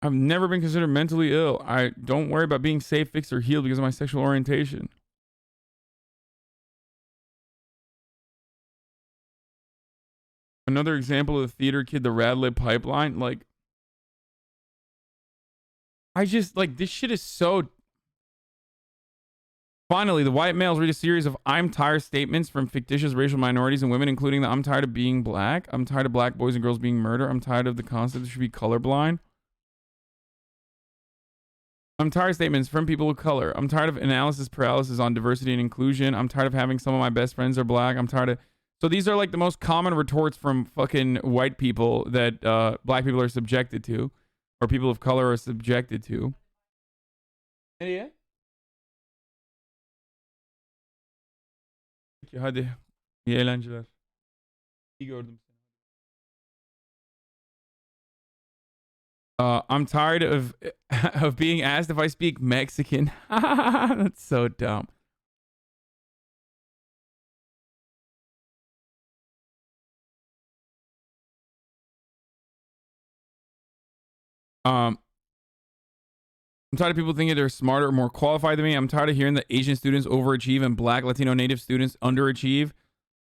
I've never been considered mentally ill. I don't worry about being safe, fixed, or healed because of my sexual orientation. Another example of the theater kid, the Rad Lib pipeline. Like, I just, like, this shit is so... Finally, the white males read a series of I'm tired statements from fictitious racial minorities and women, including the I'm tired of being black. I'm tired of black boys and girls being murdered. I'm tired of the concept that should be colorblind. I'm tired of statements from people of color. I'm tired of analysis paralysis on diversity and inclusion. I'm tired of having some of my best friends are black. I'm tired of... So these are like the most common retorts from fucking white people that black people are subjected to, or people of color are subjected to. Yeah. Hadi. İyi eğlenceler. İyi gördüm. I'm tired of of being asked if I speak Mexican. That's so dumb. I'm tired of people thinking they're smarter or more qualified than me. I'm tired of hearing that Asian students overachieve and Black, Latino, Native students underachieve.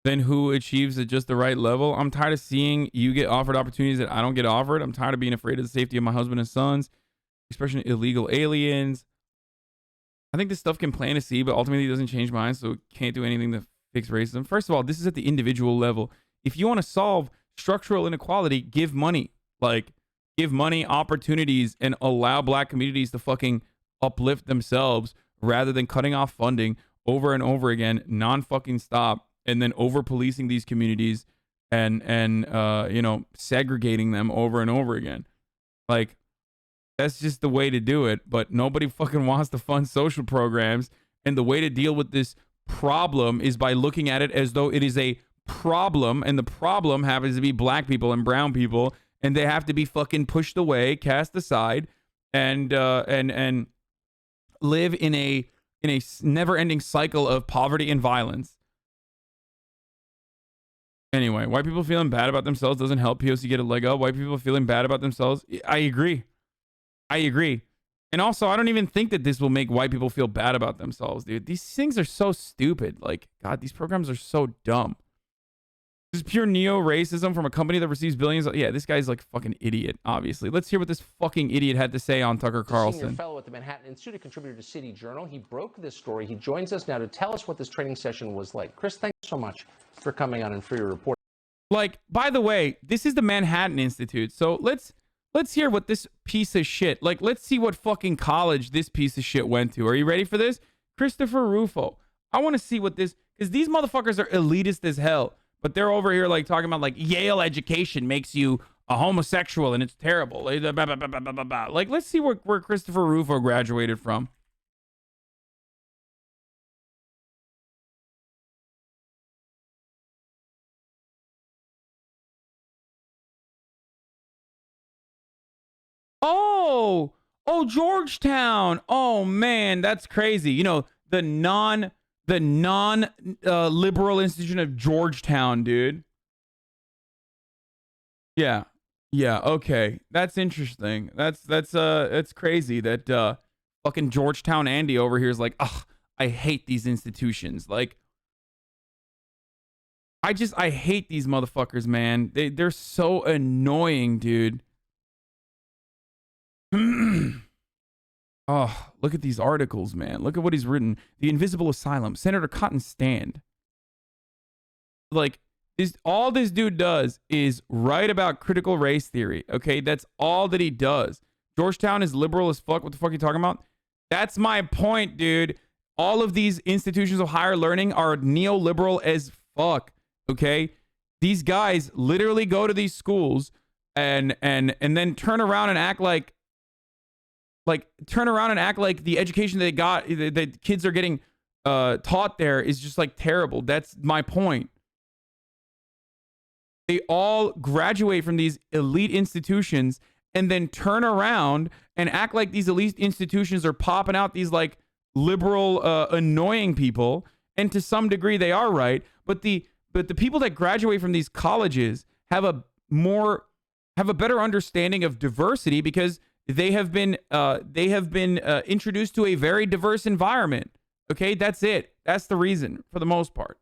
Then who achieves at just the right level? I'm tired of seeing you get offered opportunities that I don't get offered. I'm tired of being afraid of the safety of my husband and sons, especially illegal aliens. I think this stuff can plant a seed, but ultimately it doesn't change minds, so it can't do anything to fix racism. First of all, this is at the individual level. If you want to solve structural inequality, give money. Like, give money, opportunities, and allow Black communities to fucking uplift themselves rather than cutting off funding over and over again, non-fucking stop, and then over-policing these communities and you know, segregating them over and over again. Like, that's just the way to do it, but nobody fucking wants to fund social programs, and the way to deal with this problem is by looking at it as though it is a problem, and the problem happens to be Black people and brown people, and they have to be fucking pushed away, cast aside, and live in a never-ending cycle of poverty and violence. Anyway, white people feeling bad about themselves doesn't help POC get a leg up. White people feeling bad about themselves, I agree. And also, I don't even think that this will make white people feel bad about themselves, dude. These things are so stupid. Like, God, these programs are so dumb. This is pure neo-racism from a company that receives billions. Yeah, this guy's like a fucking idiot, obviously. Let's hear what this fucking idiot had to say on Tucker Carlson. Senior fellow at the Manhattan Institute, a contributor to City Journal. He broke this story. He joins us now to tell us what this training session was like. Chris, thanks so much for coming on and for your report. Like, by the way, this is the Manhattan Institute. So let's hear what this piece of shit, like, let's see what fucking college this piece of shit went to. Are you ready for this? Christopher Rufo. I want to see what this, because these motherfuckers are elitist as hell. But they're over here like talking about like Yale education makes you a homosexual and it's terrible. Like, let's see where Christopher Rufo graduated from. Oh, Georgetown. Oh man, that's crazy. You know, the non liberal institution of Georgetown, dude. Yeah. Okay, that's interesting. That's crazy that fucking Georgetown Andy over here is like, ugh, I hate these institutions. Like, I hate these motherfuckers, man. They're so annoying, dude. Oh, look at these articles, man. Look at what he's written. The Invisible Asylum, Senator Cotton's stand. Like, all this dude does is write about critical race theory, okay? That's all that he does. Georgetown is liberal as fuck. What the fuck are you talking about? That's my point, dude. All of these institutions of higher learning are neoliberal as fuck, okay? These guys literally go to these schools and then turn around and act like the education they got, that kids are getting taught there is just like terrible. That's my point. They all graduate from these elite institutions and then turn around and act like these elite institutions are popping out these like liberal, annoying people. And to some degree they are right. But the people that graduate from these colleges have a better understanding of diversity because they have been introduced to a very diverse environment. Okay, that's it. That's the reason for the most part.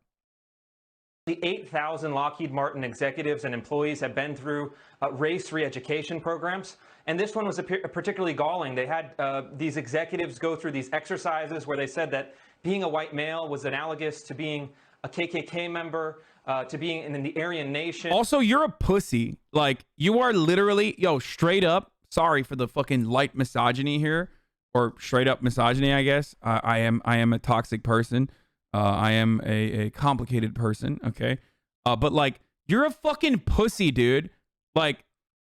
The 8,000 Lockheed Martin executives and employees have been through race re-education programs. And this one was particularly galling. They had these executives go through these exercises where they said that being a white male was analogous to being a KKK member, to being in the Aryan Nation. Also, you're a pussy. Like, you are literally, straight up. Sorry for the fucking light misogyny here, or straight up misogyny, I guess. I am a toxic person. I am a complicated person, okay? But like, you're a fucking pussy, dude. Like,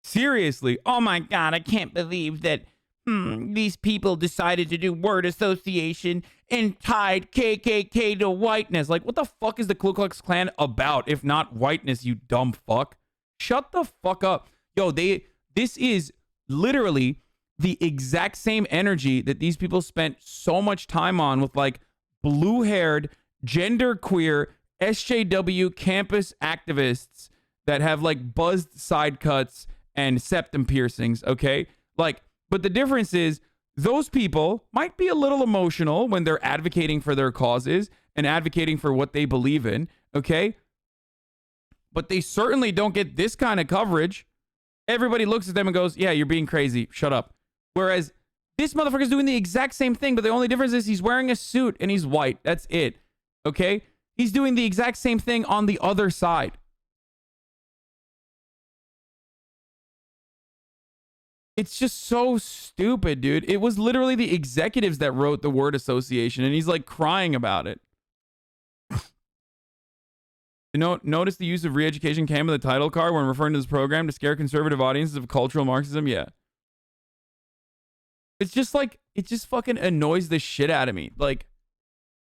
seriously. Oh my God, I can't believe that these people decided to do word association and tied KKK to whiteness. Like, what the fuck is the Ku Klux Klan about if not whiteness, you dumb fuck? Shut the fuck up. This is literally the exact same energy that these people spent so much time on with like blue-haired, genderqueer, SJW campus activists that have like buzzed side cuts and septum piercings, okay? Like, but the difference is those people might be a little emotional when they're advocating for their causes and advocating for what they believe in, okay? But they certainly don't get this kind of coverage. Everybody looks at them and goes, yeah, you're being crazy. Shut up. Whereas this motherfucker's doing the exact same thing, but the only difference is he's wearing a suit and he's white. That's it. Okay? He's doing the exact same thing on the other side. It's just so stupid, dude. It was literally the executives that wrote the word association, and he's like crying about it. Notice the use of re-education cam in the title card when referring to this program to scare conservative audiences of cultural Marxism? Yeah. It's just like, it just fucking annoys the shit out of me. Like,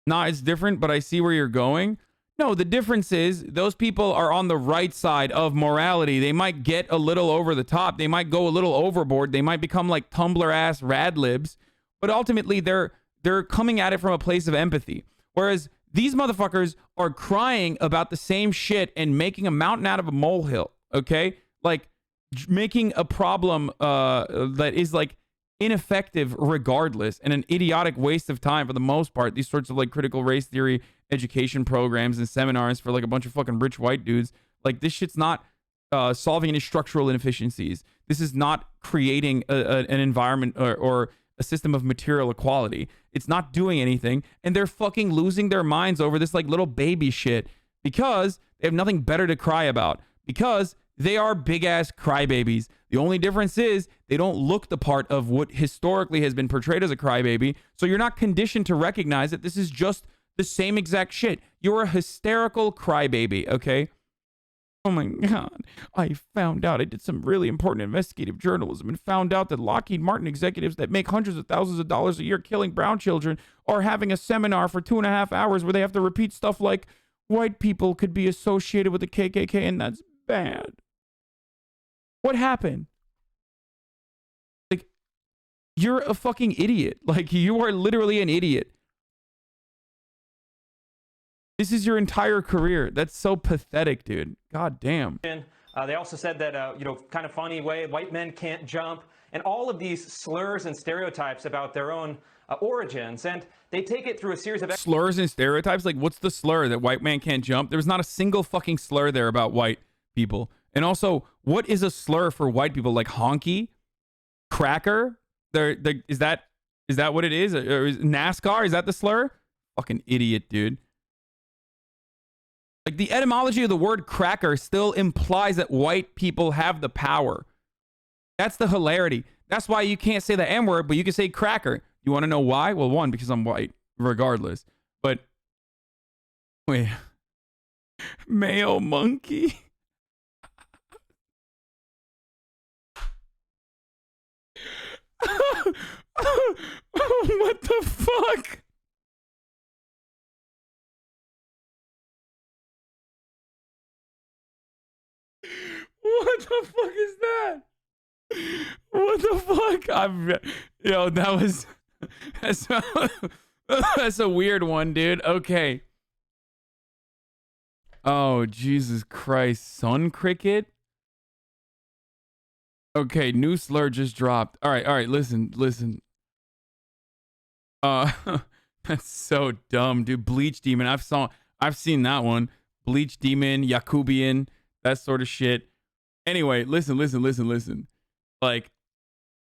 nah, it's different, but I see where you're going. No, the difference is those people are on the right side of morality. They might get a little over the top. They might go a little overboard. They might become like Tumblr ass rad libs, but ultimately they're coming at it from a place of empathy. Whereas these motherfuckers are crying about the same shit and making a mountain out of a molehill. Okay, like making a problem that is like ineffective regardless and an idiotic waste of time for the most part. These sorts of like critical race theory education programs and seminars for like a bunch of fucking rich white dudes. Like this shit's not solving any structural inefficiencies. This is not creating an environment or a system of material equality. It's not doing anything, and they're fucking losing their minds over this like little baby shit because they have nothing better to cry about, because they are big ass crybabies. The only difference is they don't look the part of what historically has been portrayed as a crybaby, so you're not conditioned to recognize that this is just the same exact shit. You're a hysterical crybaby, okay? Oh my God, I found out. I did some really important investigative journalism and found out that Lockheed Martin executives that make hundreds of thousands of dollars a year killing brown children are having a seminar for 2.5 hours where they have to repeat stuff like white people could be associated with the KKK and that's bad. What happened? Like, you're a fucking idiot. Like, you are literally an idiot. This is your entire career. That's so pathetic, dude. God damn. They also said that, kind of funny way, white men can't jump, and all of these slurs and stereotypes about their own origins. And they take it through a series of slurs and stereotypes. Like, what's the slur that white man can't jump? There was not a single fucking slur there about white people. And also, what is a slur for white people? Like honky, cracker? Is that what it is? Or is NASCAR? Is that the slur? Fucking idiot, dude. Like, the etymology of the word cracker still implies that white people have the power. That's the hilarity. That's why you can't say the N word, but you can say cracker. You want to know why? Well, one, because I'm white, regardless. But wait, Mayo monkey. What the fuck? What the fuck is that? What the fuck? That's a weird one, dude. Okay. Oh, Jesus Christ. Sun cricket? Okay, new slur just dropped. All right, listen. That's so dumb, dude. Bleach demon. I've seen that one. Bleach demon, Yakubian, that sort of shit. Anyway, listen. Like,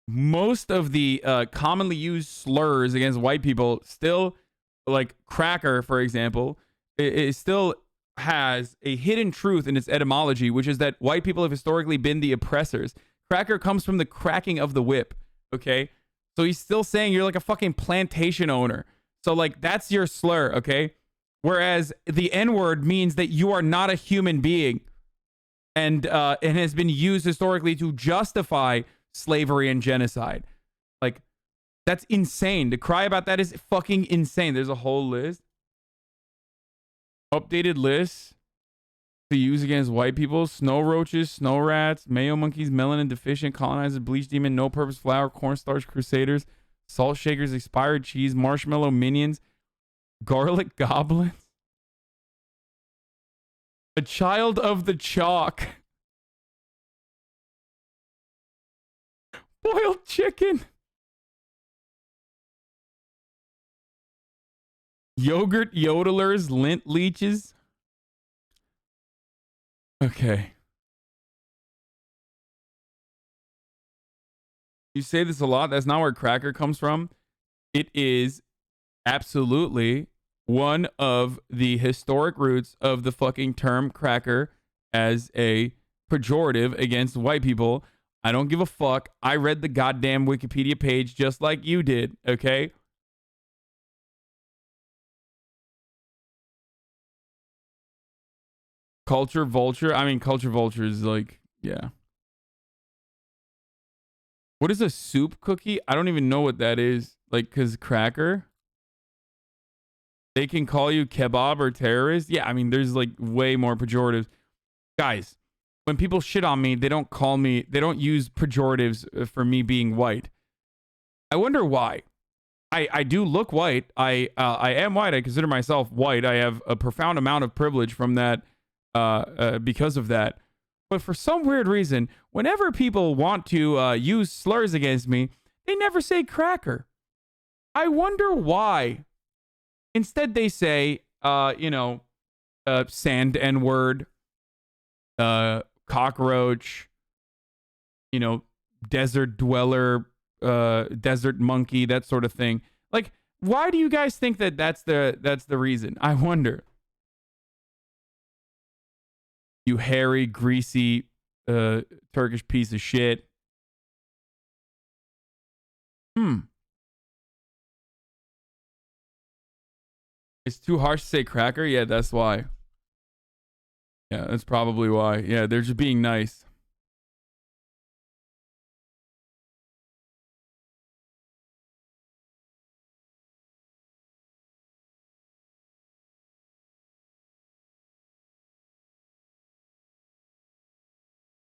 most of the commonly used slurs against white people still, like cracker, for example, it still has a hidden truth in its etymology, which is that white people have historically been the oppressors. Cracker comes from the cracking of the whip, okay? So he's still saying you're like a fucking plantation owner. So, like, that's your slur, okay? Whereas the N-word means that you are not a human being. And has been used historically to justify slavery and genocide. Like, that's insane. To cry about that is fucking insane. There's a whole list. Updated list. to use against white people: snow roaches, snow rats, mayo monkeys, melanin deficient, colonizers, bleach demon, no purpose flour, cornstarch crusaders, salt shakers, expired cheese, marshmallow minions, garlic goblins, a child of the chalk, boiled chicken, yogurt yodelers, lint leeches. Okay. You say this a lot. That's not where cracker comes from. It is absolutely one of the historic roots of the fucking term cracker as a pejorative against white people. I don't give a fuck. I read the goddamn Wikipedia page just like you did, okay? Culture vulture. I mean, culture vulture is like, yeah. What is a soup cookie? I don't even know what that is. Like, cause cracker. They can call you kebab or terrorist. Yeah, I mean, there's like way more pejoratives. Guys, when people shit on me, they don't call me, they don't use pejoratives for me being white. I wonder why. I do look white. I am white. I consider myself white. I have a profound amount of privilege from that because of that. But for some weird reason, whenever people want to use slurs against me, they never say cracker. I wonder why. Instead, they say, sand N-word, cockroach, desert dweller, desert monkey, that sort of thing. Like, why do you guys think that that's the reason? I wonder. You hairy, greasy, Turkish piece of shit. It's too harsh to say cracker? Yeah, that's why. Yeah, that's probably why. Yeah, they're just being nice.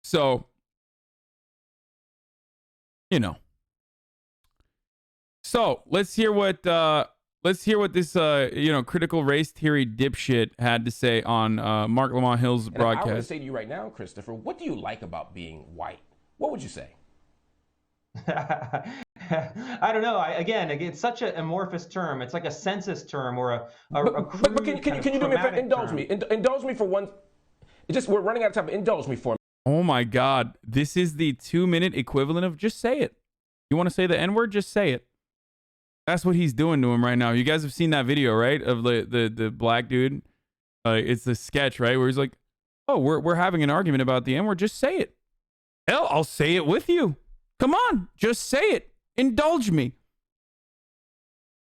So, So let's hear what this critical race theory dipshit had to say on Mark Lamont Hill's broadcast. I want to say to you right now, Christopher, what do you like about being white? What would you say? I don't know. Again, it's such an amorphous term. It's like a census term or a but can you do me a favor? Indulge me. Indulge me for one. We're running out of time. Indulge me for. Oh my God. This is the 2-minute equivalent of just say it. You want to say the N-word? Just say it. That's what he's doing to him right now. You guys have seen that video, right? Of the black dude. It's a sketch, right? Where he's like, oh, we're having an argument about the N-word. Just say it. Hell, I'll say it with you. Come on. Just say it. Indulge me.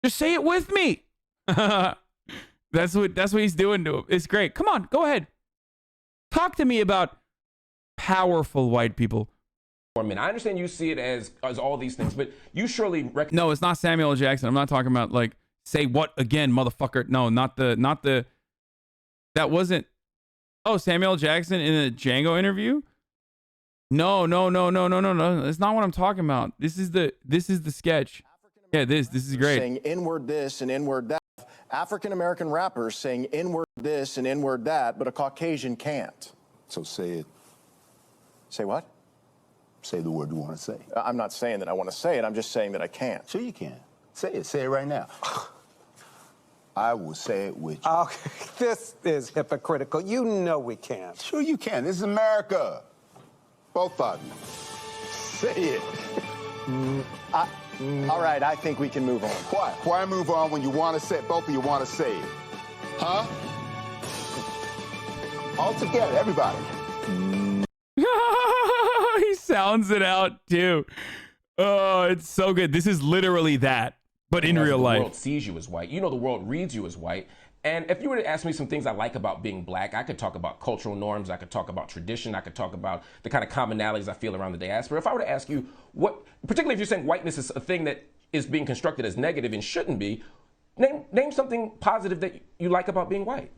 Just say it with me. That's what he's doing to him. It's great. Come on. Go ahead. Talk to me about powerful white people. I mean, I understand you see it as all these things, but you surely recognize. No, it's not Samuel L. Jackson. I'm not talking about like say what again, motherfucker. No, not the. That wasn't. Oh, Samuel L. Jackson in a Django interview. No. That's not what I'm talking about. This is the sketch. Yeah, this is great. Saying N-word this and N-word that. African American rappers saying N-word this and N-word that, but a Caucasian can't. So say it. Say what? Say the word you want to say. I'm not saying that I want to say it. I'm just saying that I can't. Sure you can. Say it. Say it right now. I will say it with you. Okay, this is hypocritical. You know we can't. Sure you can. This is America. Both of you. Say it. All right, I think we can move on. Why move on when you want to say it? Both of you want to say it. Huh? All together, everybody. He sounds it out too. Oh, it's so good. This is literally that, but in real life. The world sees you as white. The world reads you as white. And if you were to ask me some things I like about being black, I could talk about cultural norms. I could talk about tradition. I could talk about the kind of commonalities I feel around the diaspora. If I were to ask you particularly if you're saying whiteness is a thing that is being constructed as negative and shouldn't be, name something positive that you like about being white.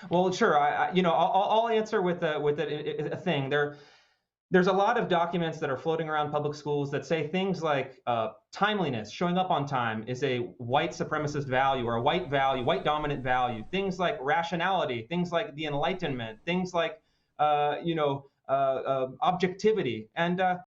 Well, sure. I'll answer with a thing. There's a lot of documents that are floating around public schools that say things like timeliness, showing up on time, is a white supremacist value or a white value, white dominant value. Things like rationality, things like the Enlightenment, things like objectivity. And